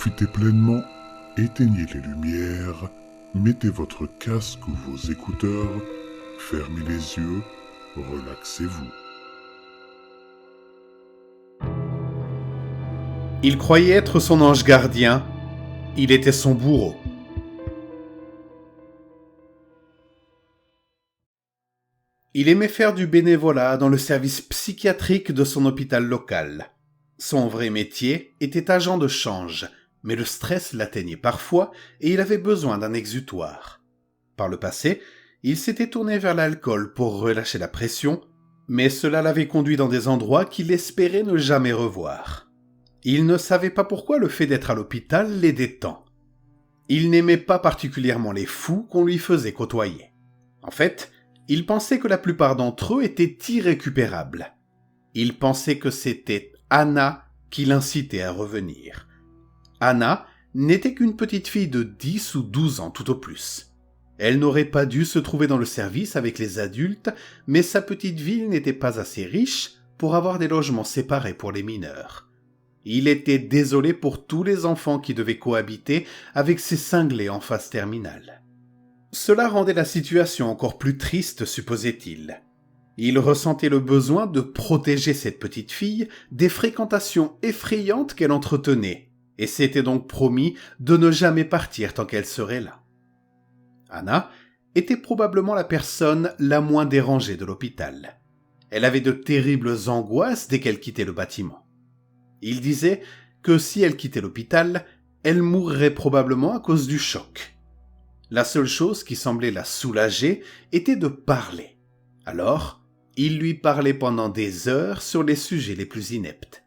profitez pleinement, éteignez les lumières, mettez votre casque ou vos écouteurs, fermez les yeux, relaxez-vous. Il croyait être son ange gardien, il était son bourreau. Il aimait faire du bénévolat dans le service psychiatrique de son hôpital local. Son vrai métier était agent de change, mais le stress l'atteignait parfois et il avait besoin d'un exutoire. Par le passé, il s'était tourné vers l'alcool pour relâcher la pression, mais cela l'avait conduit dans des endroits qu'il espérait ne jamais revoir. Il ne savait pas pourquoi le fait d'être à l'hôpital l'aidait tant. Il n'aimait pas particulièrement les fous qu'on lui faisait côtoyer. En fait, il pensait que la plupart d'entre eux étaient irrécupérables. Il pensait que c'était Anna qui l'incitait à revenir. Anna n'était qu'une petite fille de 10 ou 12 ans tout au plus. Elle n'aurait pas dû se trouver dans le service avec les adultes, mais sa petite ville n'était pas assez riche pour avoir des logements séparés pour les mineurs. Il était désolé pour tous les enfants qui devaient cohabiter avec ces cinglés en phase terminale. Cela rendait la situation encore plus triste, supposait-il. Il ressentait le besoin de protéger cette petite fille des fréquentations effrayantes qu'elle entretenait, et s'était donc promis de ne jamais partir tant qu'elle serait là. Anna était probablement la personne la moins dérangée de l'hôpital. Elle avait de terribles angoisses dès qu'elle quittait le bâtiment. Il disait que si elle quittait l'hôpital, elle mourrait probablement à cause du choc. La seule chose qui semblait la soulager était de parler. Alors, il lui parlait pendant des heures sur les sujets les plus ineptes.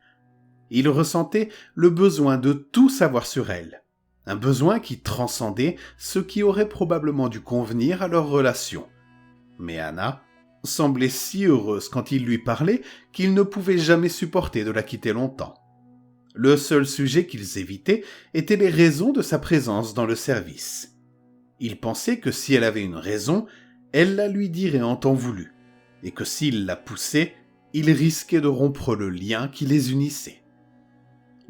Il ressentait le besoin de tout savoir sur elle, un besoin qui transcendait ce qui aurait probablement dû convenir à leur relation. Mais Anna semblait si heureuse quand il lui parlait qu'il ne pouvait jamais supporter de la quitter longtemps. Le seul sujet qu'ils évitaient était les raisons de sa présence dans le service. Il pensait que si elle avait une raison, elle la lui dirait en temps voulu, et que s'il la poussait, il risquait de rompre le lien qui les unissait.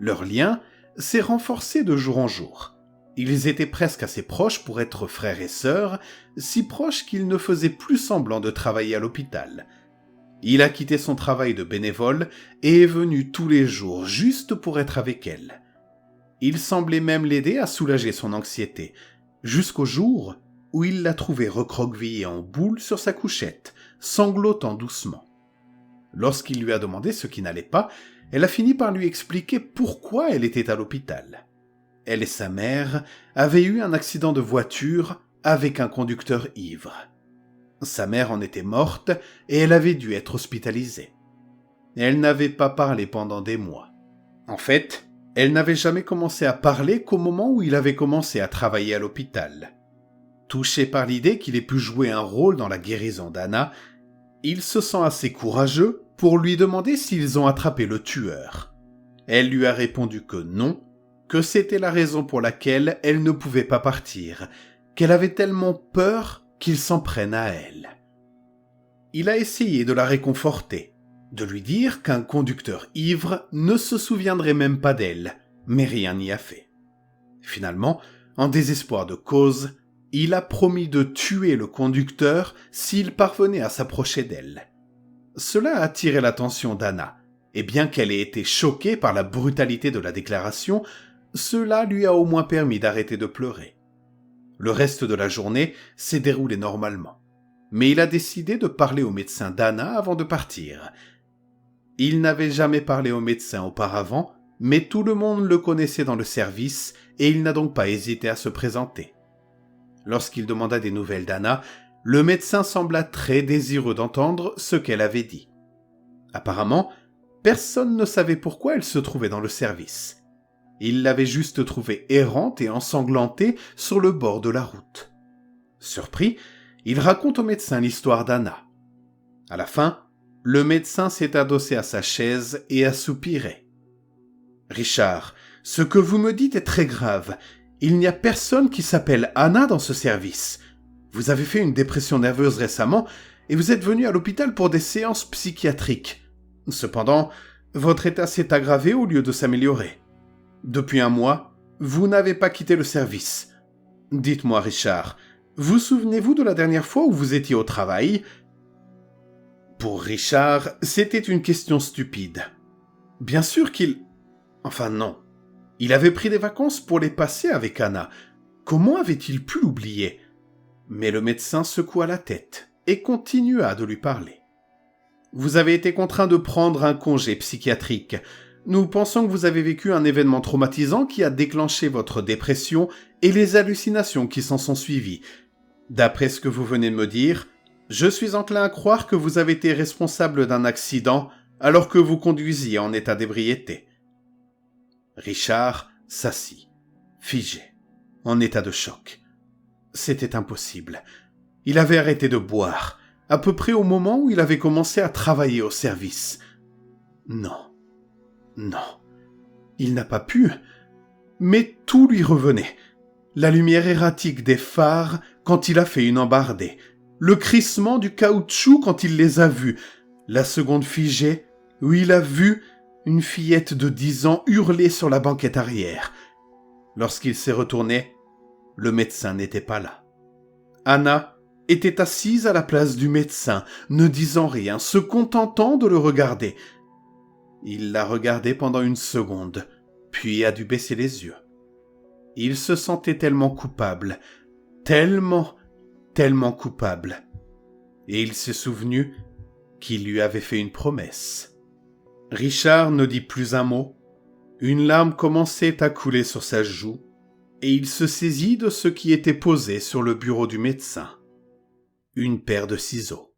Leur lien s'est renforcé de jour en jour. Ils étaient presque assez proches pour être frères et sœurs, si proches qu'il ne faisait plus semblant de travailler à l'hôpital. Il a quitté son travail de bénévole et est venu tous les jours juste pour être avec elle. Il semblait même l'aider à soulager son anxiété, jusqu'au jour où il l'a trouvée recroquevillée en boule sur sa couchette, sanglotant doucement. Lorsqu'il lui a demandé ce qui n'allait pas, elle a fini par lui expliquer pourquoi elle était à l'hôpital. Elle et sa mère avaient eu un accident de voiture avec un conducteur ivre. Sa mère en était morte et elle avait dû être hospitalisée. Elle n'avait pas parlé pendant des mois. En fait, elle n'avait jamais commencé à parler qu'au moment où il avait commencé à travailler à l'hôpital. Touché par l'idée qu'il ait pu jouer un rôle dans la guérison d'Anna, il se sent assez courageux pour lui demander s'ils ont attrapé le tueur. Elle lui a répondu que non, que c'était la raison pour laquelle elle ne pouvait pas partir, qu'elle avait tellement peur qu'il s'en prenne à elle. Il a essayé de la réconforter, de lui dire qu'un conducteur ivre ne se souviendrait même pas d'elle, mais rien n'y a fait. Finalement, en désespoir de cause, il a promis de tuer le conducteur s'il parvenait à s'approcher d'elle. Cela a attiré l'attention d'Anna, et bien qu'elle ait été choquée par la brutalité de la déclaration, cela lui a au moins permis d'arrêter de pleurer. Le reste de la journée s'est déroulé normalement, mais il a décidé de parler au médecin d'Anna avant de partir. Il n'avait jamais parlé au médecin auparavant, mais tout le monde le connaissait dans le service et il n'a donc pas hésité à se présenter. Lorsqu'il demanda des nouvelles d'Anna, le médecin sembla très désireux d'entendre ce qu'elle avait dit. Apparemment, personne ne savait pourquoi elle se trouvait dans le service. Il l'avait juste trouvée errante et ensanglantée sur le bord de la route. Surpris, il raconte au médecin l'histoire d'Anna. À la fin, le médecin s'est adossé à sa chaise et a soupiré. « Richard, ce que vous me dites est très grave. Il n'y a personne qui s'appelle Anna dans ce service. Vous avez fait une dépression nerveuse récemment et vous êtes venu à l'hôpital pour des séances psychiatriques. Cependant, votre état s'est aggravé au lieu de s'améliorer. Depuis un mois, vous n'avez pas quitté le service. Dites-moi, Richard, vous souvenez-vous de la dernière fois où vous étiez au travail ? Pour Richard, c'était une question stupide. Bien sûr qu'il... Enfin non. Il avait pris des vacances pour les passer avec Anna. Comment avait-il pu l'oublier ? Mais le médecin secoua la tête et continua de lui parler. Vous avez été contraint de prendre un congé psychiatrique. Nous pensons que vous avez vécu un événement traumatisant qui a déclenché votre dépression et les hallucinations qui s'en sont suivies. D'après ce que vous venez de me dire, je suis enclin à croire que vous avez été responsable d'un accident alors que vous conduisiez en état d'ébriété. Richard s'assit, figé, en état de choc. C'était impossible. Il avait arrêté de boire, à peu près au moment où il avait commencé à travailler au service. Non, il n'a pas pu. Mais tout lui revenait. La lumière erratique des phares quand il a fait une embardée, le crissement du caoutchouc quand il les a vus, la seconde figée où il a vu une fillette de 10 ans hurler sur la banquette arrière. Lorsqu'il s'est retourné, le médecin n'était pas là. Anna était assise à la place du médecin, ne disant rien, se contentant de le regarder. Il l'a regardé pendant une seconde, puis a dû baisser les yeux. Il se sentait tellement coupable, tellement coupable. Et il s'est souvenu qu'il lui avait fait une promesse. Richard ne dit plus un mot. Une larme commençait à couler sur sa joue, et il se saisit de ce qui était posé sur le bureau du médecin. Une paire de ciseaux.